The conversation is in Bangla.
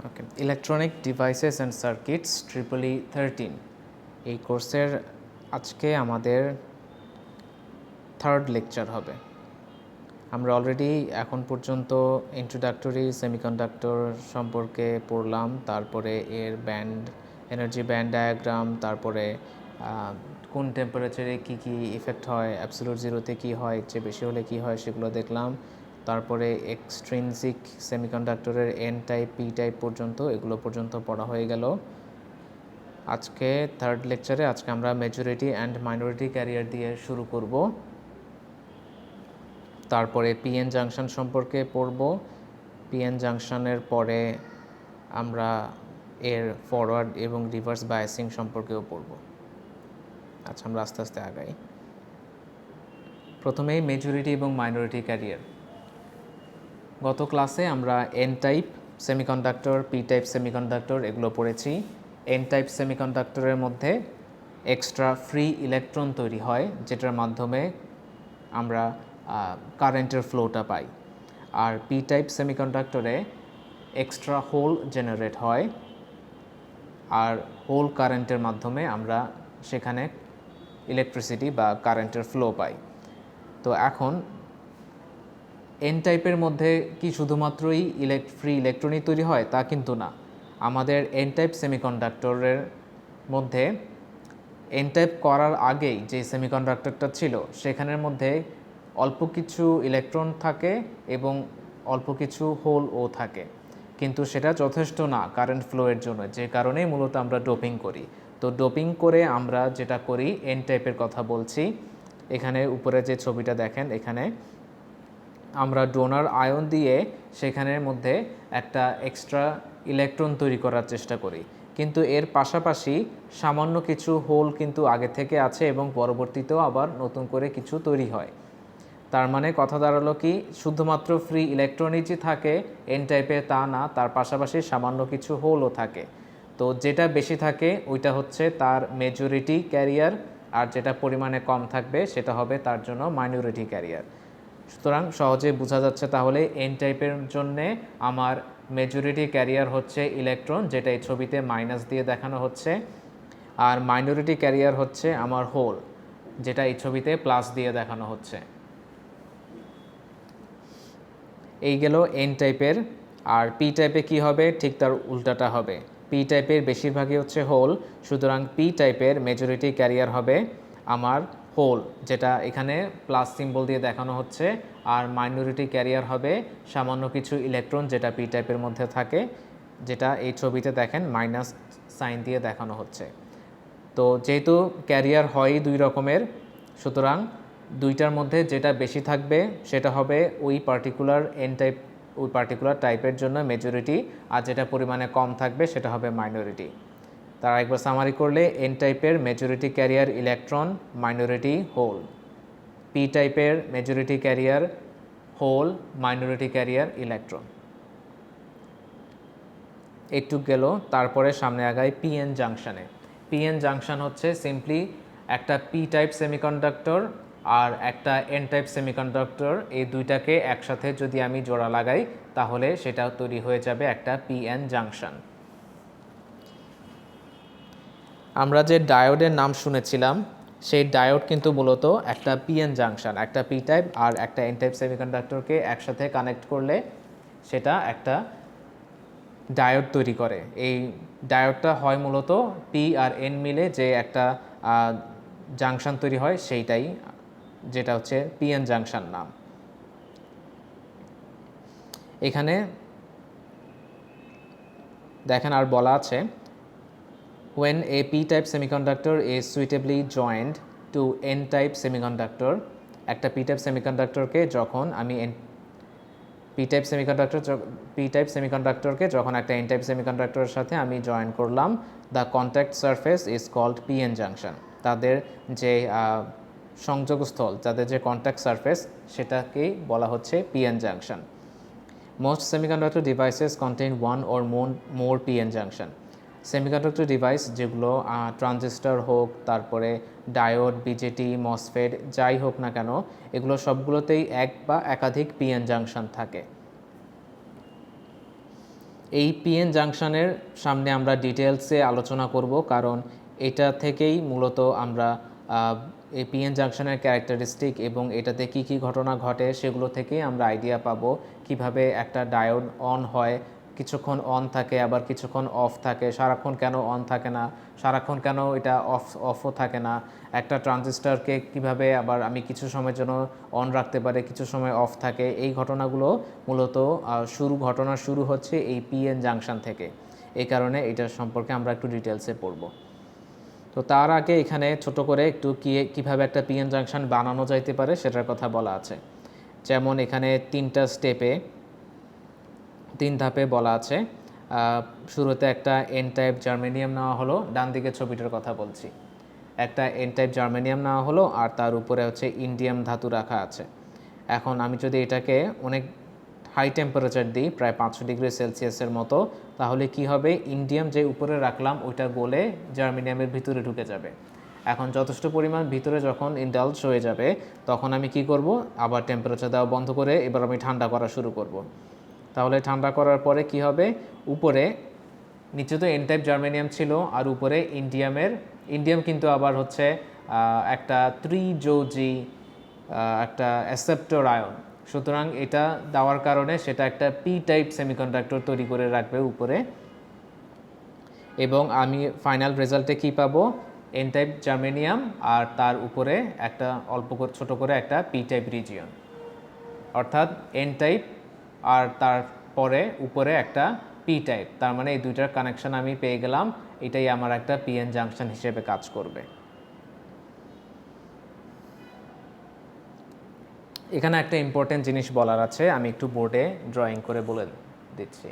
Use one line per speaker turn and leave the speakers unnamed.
Okay, electronic devices and circuits EEE 13 এই কোর্সের আজকে আমাদের থার্ড লেকচার হবে। আমরা অলরেডি এখন পর্যন্ত ইন্ট্রোডাক্টরি সেমিকন্ডাক্টর সম্পর্কে পড়লাম, তারপরে এর এনার্জি ব্যান্ড ডায়াগ্রাম, তারপরে কোন টেম্পারেচারে কী কী ইফেক্ট হয়, অ্যাবসোলিউট জিরোতে কী হয়, এর চেয়ে বেশি হলে কী হয় সেগুলো দেখলাম। তারপরে এক্সট্রিনসিক সেমিকন্ডাক্টরের এন টাইপ পি টাইপ পর্যন্ত এগুলো পর্যন্ত পড়া হয়ে গেল। আজকে থার্ড লেকচারে আমরা মেজরিটি অ্যান্ড মাইনরিটি ক্যারিয়ার দিয়ে শুরু করব। তারপরে পিএন জাংশন সম্পর্কে পড়ব। পিএন জাংশনের পরে আমরা এর ফরওয়ার্ড এবং রিভার্স বায়াসিং সম্পর্কেও পড়ব। আচ্ছা, আমরা আস্তে আস্তে আগাই। প্রথমেই মেজরিটি এবং মাইনরিটি ক্যারিয়ার। গত ক্লাসে আমরা N type semiconductor, P type semiconductor এগুলো পড়েছি। এন টাইপ সেমিকন্ডাক্টরের মধ্যে এক্সট্রা ফ্রি ইলেকট্রন তৈরি হয়, যেটার মাধ্যমে আমরা কারেন্টের ফ্লোটা পাই। আর পি টাইপ সেমিকন্ডাক্টরে এক্সট্রা হোল জেনারেট হয়, আর হোল কারেন্টের মাধ্যমে আমরা সেখানে ইলেকট্রিসিটি বা কারেন্টের ফ্লো পাই। তো এখন এন টাইপের মধ্যে কি শুধুমাত্রই ফ্রি ইলেকট্রনই তৈরি হয় তা কিন্তু না। আমাদের এন টাইপ সেমিকন্ডাক্টরের মধ্যে এন টাইপ করার আগেই যে সেমিকন্ডাক্টরটা ছিল সেখানের মধ্যে অল্প কিছু ইলেকট্রন থাকে এবং অল্প কিছু হোলও থাকে, কিন্তু সেটা যথেষ্ট না কারেন্ট ফ্লোয়ের জন্য, যে কারণেই মূলত আমরা ডোপিং করি। তো ডোপিং করে আমরা যেটা করি, এন টাইপের কথা বলছি। এখানে উপরে যে ছবিটা দেখেন, এখানে আমরা ডোনার আয়ন দিয়ে সেখানের মধ্যে একটা এক্সট্রা ইলেকট্রন তৈরি করার চেষ্টা করি, কিন্তু এর পাশাপাশি সামান্য কিছু হোল কিন্তু আগে থেকে আছে এবং পরবর্তীতেও আবার নতুন করে কিছু তৈরি হয়। তার মানে কথা দাঁড়ালো কি, শুধুমাত্র ফ্রি ইলেকট্রনই যে থাকে এন টাইপে তা না, তার পাশাপাশি সামান্য কিছু হোলও থাকে। তো যেটা বেশি থাকে ওইটা হচ্ছে তার মেজরিটি ক্যারিয়ার, আর যেটা পরিমাণে কম থাকবে সেটা হবে তার জন্য মাইনরিটি ক্যারিয়ার। সুতরাং সহজে বোঝা যাচ্ছে তাহলে এন টাইপের জন্যে আমার মেজরিটি ক্যারিয়ার হচ্ছে ইলেকট্রন, যেটা এই ছবিতে মাইনাস দিয়ে দেখানো হচ্ছে, আর মাইনরিটি ক্যারিয়ার হচ্ছে আমার হোল, যেটা এই ছবিতে প্লাস দিয়ে দেখানো হচ্ছে। এই গেল এন টাইপের। আর পি টাইপে কি হবে, ঠিক তার উল্টাটা হবে। পি টাইপের বেশিরভাগই হচ্ছে হোল, সুতরাং পি টাইপের মেজরিটি ক্যারিয়ার হবে আমার হোল, যেটা এখানে প্লাস সিম্বল দিয়ে দেখানো হচ্ছে, আর মাইনরিটি ক্যারিয়ার হবে সামান্য কিছু ইলেকট্রন যেটা পি টাইপের মধ্যে থাকে, যেটা এই ছবিতে দেখেন মাইনাস সাইন দিয়ে দেখানো হচ্ছে। তো যেহেতু ক্যারিয়ার হয় দুই রকমের, সুতরাং দুইটার মধ্যে যেটা বেশি থাকবে সেটা হবে ওই পার্টিকুলার এন টাইপ, ওই পার্টিকুলার টাইপের জন্য মেজরিটি, আর যেটা পরিমাণে কম থাকবে সেটা হবে মাইনরিটি। তার একবার সামারি করলে, এন টাইপের majority carrier electron, minority hole. P টাইপের majority carrier hole, minority carrier electron. একটু গেল, তারপরে সামনে আগাই পিএন জাংশনে। পিএন জাংশন হচ্ছে সিম্পলি একটা পি টাইপ সেমিকন্ডাক্টর আর একটা এন টাইপ সেমিকন্ডাক্টর, এই দুইটাকে একসাথে যদি আমি জোড়া লাগাই তাহলে সেটা তৈরি হয়ে যাবে একটা পিএন জাংশন। আমরা যে ডায়োডের নাম শুনেছিলাম, সেই ডায়োড কিন্তু মূলত একটা পিএন জাংশন, একটা পি টাইপ আর একটা এন টাইপ সেমিকন্ডাক্টরকে একসাথে কানেক্ট করলে সেটা একটা ডায়োড তৈরি করে। এই ডায়োডটা হয় মূলত পি আর এন মিলে যে একটা জাংশন তৈরি হয় সেইটাই, যেটা হচ্ছে পিএন জাংশন নাম। এখানে দেখেন আর বলা আছে, when a p-type semiconductor is suitably joined to n-type semiconductor, একটা p-type সেমিকন্ডাক্টরকে যখন আমি p-type সেমিকন্ডাক্টরকে যখন একটা n-type সেমিকন্ডাক্টরের সাথে আমি জয়েন করলাম, the contact surface is called pn junction. তাদের যে সংযোগস্থল, তাদের যে কন্ট্যাক্ট সারফেস, সেটাকেই বলা হচ্ছে PN junction. Most semiconductor devices contain one or more PN junction. Semiconductor device যেগুলো ট্রানজিস্টর হোক, তারপরে ডায়োড, বিজেটি, মসফেট যাই হোক না কেন, এগুলো সবগুলোতেই এক বা একাধিক পিএন জাংশন থাকে। এই পিএন জাংশনের সামনে আমরা ডিটেলসে আলোচনা করব, কারণ এটা থেকেই মূলত আমরা এই পিএন জাংশনের ক্যারেক্টারিস্টিক এবং এটাতে কি কি ঘটনা ঘটে সেগুলো থেকেই আমরা আইডিয়া পাবো কিভাবে একটা ডায়োড অন হয়, কিছুক্ষণ অন থাকে আবার কিছুক্ষণ অফ থাকে, সারাক্ষণ কেন অন থাকে না, সারাক্ষণ কেন এটা অফও থাকে না, একটা ট্রানজিস্টরকে কিভাবে আবার আমি কিছু সময়ের জন্য অন রাখতে পারি, কিছু সময় অফ থাকে। এই ঘটনাগুলো মূলত ঘটনা শুরু হচ্ছে এই পিএন জাংশন থেকে। এই কারণে এটার সম্পর্কে আমরা একটু ডিটেলসে পড়ব। তো তার আগে এখানে ছোট করে একটু কীভাবে একটা পিএন জাংশন বানানো যাইতে পারে সেটার কথা বলা আছে। যেমন এখানে 3টা স্টেপে 3 ধাপে বলা আছে। শুরুতে একটা এন টাইপ জার্মেনিয়াম নেওয়া হলো, ডান দিকে ছবিটার কথা বলছি। একটা এন টাইপ জার্মেনিয়াম নেওয়া হলো আর তার উপরে হচ্ছে ইন্ডিয়াম ধাতু রাখা আছে। এখন আমি যদি এটাকে অনেক হাই টেম্পারেচার দিই, প্রায় 500 ডিগ্রি সেলসিয়াসের মতো, তাহলে কি হবে, ইন্ডিয়াম যে উপরে রাখলাম ওইটা গলে জার্মেনিয়ামের ভিতরে ঢুকে যাবে। এখন যথেষ্ট পরিমাণ ভিতরে যখন ইন্ডালজ হয়ে যাবে তখন আমি কি করব, আবার টেম্পারেচার দেওয়া বন্ধ করে এবার আমি ঠান্ডা করা শুরু করব। তাহলে ঠান্ডা করার পরে কি হবে, উপরে নিচে তো এন টাইপ জার্মেনিয়াম ছিল আর উপরে ইন্ডিয়াম কিন্তু আবার হচ্ছে একটা ত্রিযোজী একটা অ্যাসেপ্টর আয়ন, সুতরাং এটা দেওয়ার কারণে সেটা একটা পি টাইপ সেমিকন্ডাক্টর তৈরি করে রাখবে উপরে। এবং আমি ফাইনাল রেজাল্টে কি পাবো, এন টাইপ জার্মেনিয়াম আর তার উপরে একটা ছোট করে একটা পি টাইপ রিজিয়ন, অর্থাৎ এন টাইপ আর তারপরে উপরে একটা পি টাইপ। তার মানে এই দুইটার কানেকশন আমি পেয়ে গেলাম, এটাই আমার একটা পিএন জাংশন হিসেবে কাজ করবে। এখানে একটা ইম্পর্টেন্ট জিনিস বলার আছে, আমি একটু বোর্ডে ড্রয়িং করে বলে দিচ্ছি।